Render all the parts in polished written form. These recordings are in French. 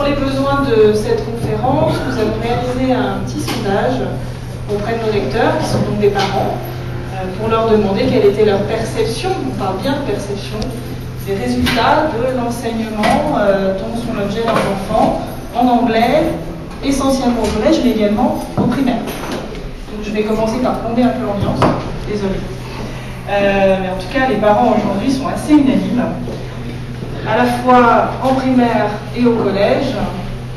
les besoins de cette conférence, nous avons réalisé un petit sondage auprès de nos lecteurs, qui sont donc des parents, pour leur demander quelle était leur perception, on parle bien de perception, des résultats de l'enseignement dont sont l'objet leurs enfants, en anglais, essentiellement au collège, mais également au primaire. Donc je vais commencer par plomber un peu l'ambiance, désolée. Mais en tout cas, les parents aujourd'hui sont assez unanimes. À la fois en primaire et au collège,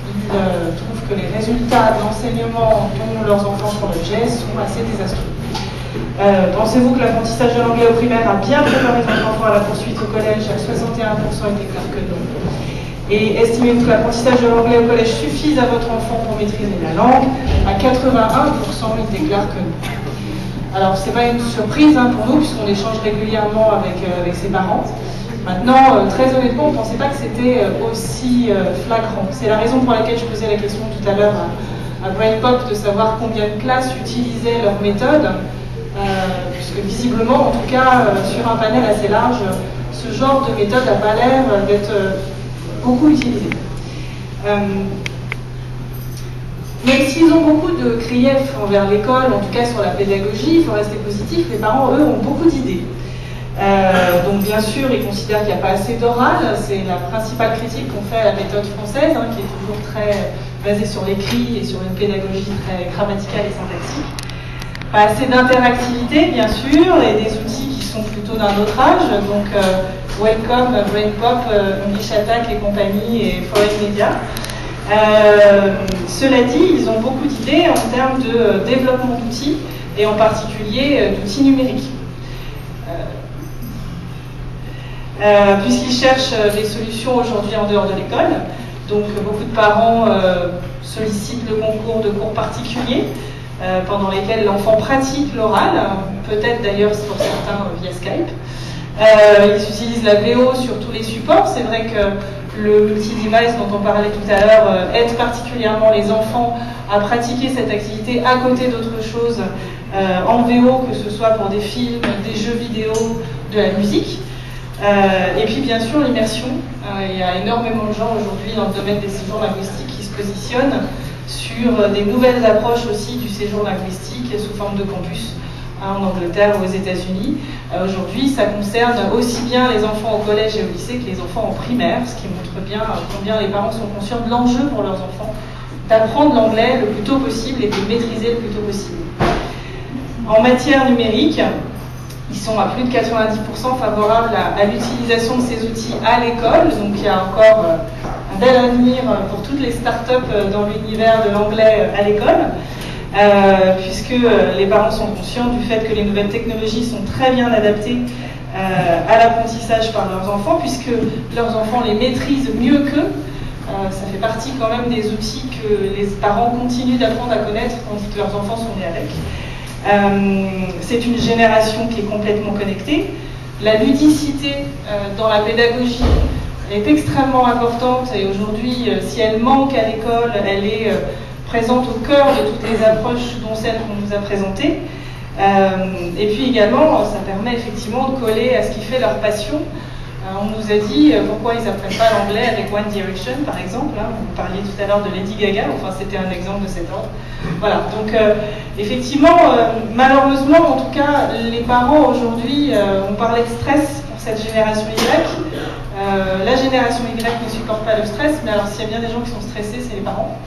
ils trouvent que les résultats de l'enseignement dont leurs enfants font l'objet sont assez désastreux. Pensez-vous que l'apprentissage de l'anglais au primaire a bien préparé votre enfant à la poursuite au collège? À 61%, il déclare que non. Et estimez-vous que l'apprentissage de l'anglais au collège suffise à votre enfant pour maîtriser la langue? À 81%, il déclare que non. Alors, ce n'est pas une surprise pour nous, puisqu'on échange régulièrement avec ses parents. Maintenant, très honnêtement, on ne pensait pas que c'était aussi flagrant. C'est la raison pour laquelle je posais la question tout à l'heure à BrainPop de savoir combien de classes utilisaient leur méthode, puisque visiblement, en tout cas, sur un panel assez large, ce genre de méthode n'a pas l'air d'être beaucoup utilisé. Même s'ils ont beaucoup de griefs envers l'école, en tout cas sur la pédagogie, il faut rester positif, les parents, eux, ont beaucoup d'idées. Donc bien sûr, ils considèrent qu'il n'y a pas assez d'oral, c'est la principale critique qu'on fait à la méthode française, qui est toujours très basée sur l'écrit et sur une pédagogie très grammaticale et syntaxique. Pas assez d'interactivité, bien sûr, et des outils qui sont plutôt d'un autre âge, donc Welcome, BrainPop, English Attack et compagnie, et Foreign Media. Cela dit, ils ont beaucoup d'idées en termes de développement d'outils, et en particulier d'outils numériques. Puisqu'ils cherchent des solutions aujourd'hui en dehors de l'école. Donc beaucoup de parents sollicitent le concours de cours particuliers pendant lesquels l'enfant pratique l'oral, peut-être d'ailleurs pour certains via Skype. Ils utilisent la VO sur tous les supports. C'est vrai que le multi-device dont on parlait tout à l'heure aide particulièrement les enfants à pratiquer cette activité à côté d'autres choses en VO, que ce soit pour des films, des jeux vidéo, de la musique. Et puis bien sûr l'immersion, il y a énormément de gens aujourd'hui dans le domaine des séjours linguistiques qui se positionnent sur des nouvelles approches aussi du séjour linguistique sous forme de campus en Angleterre ou aux États-Unis. Aujourd'hui ça concerne aussi bien les enfants au collège et au lycée que les enfants en primaire, ce qui montre bien combien les parents sont conscients de l'enjeu pour leurs enfants d'apprendre l'anglais le plus tôt possible et de le maîtriser le plus tôt possible. En matière numérique, ils sont à plus de 90% favorables à l'utilisation de ces outils à l'école, donc il y a encore un bel avenir pour toutes les startups dans l'univers de l'anglais à l'école, puisque les parents sont conscients du fait que les nouvelles technologies sont très bien adaptées à l'apprentissage par leurs enfants, puisque leurs enfants les maîtrisent mieux qu'eux. Ça fait partie quand même des outils que les parents continuent d'apprendre à connaître tandis que leurs enfants sont nés avec. C'est une génération qui est complètement connectée. La ludicité dans la pédagogie est extrêmement importante et aujourd'hui, si elle manque à l'école, elle est présente au cœur de toutes les approches dont celle qu'on nous a présentées. Et puis également, ça permet effectivement de coller à ce qui fait leur passion. On nous a dit pourquoi ils n'apprennent pas l'anglais avec One Direction, par exemple. Vous parliez tout à l'heure de Lady Gaga, enfin c'était un exemple de cet ordre. Voilà, donc effectivement, malheureusement, en tout cas, les parents aujourd'hui, on parlait de stress pour cette génération Y. La génération Y ne supporte pas le stress, mais alors s'il y a bien des gens qui sont stressés, c'est les parents.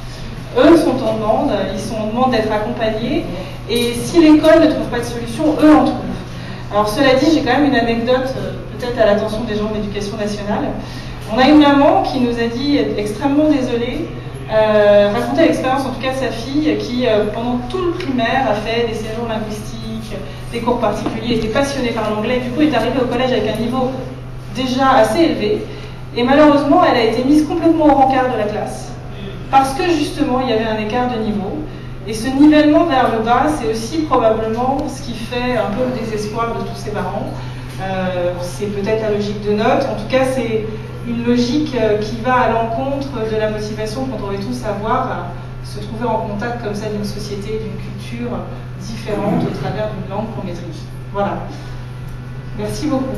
Eux sont en demande, ils sont en demande d'être accompagnés, et si l'école ne trouve pas de solution, eux en trouvent. Alors cela dit, j'ai quand même une anecdote, peut-être à l'attention des gens de l'Éducation nationale. On a une maman qui nous a dit être extrêmement désolée, raconter l'expérience en tout cas de sa fille qui pendant tout le primaire a fait des séjours linguistiques, des cours particuliers, était passionnée par l'anglais, du coup est arrivée au collège avec un niveau déjà assez élevé, et malheureusement elle a été mise complètement au rencard de la classe, parce que justement il y avait un écart de niveau. Et ce nivellement vers le bas, c'est aussi probablement ce qui fait un peu le désespoir de tous ces parents. C'est peut-être la logique de notes, en tout cas c'est une logique qui va à l'encontre de la motivation qu'on devrait tous avoir à se trouver en contact comme ça d'une société, d'une culture différente au travers d'une langue qu'on maîtrise. Voilà. Merci beaucoup.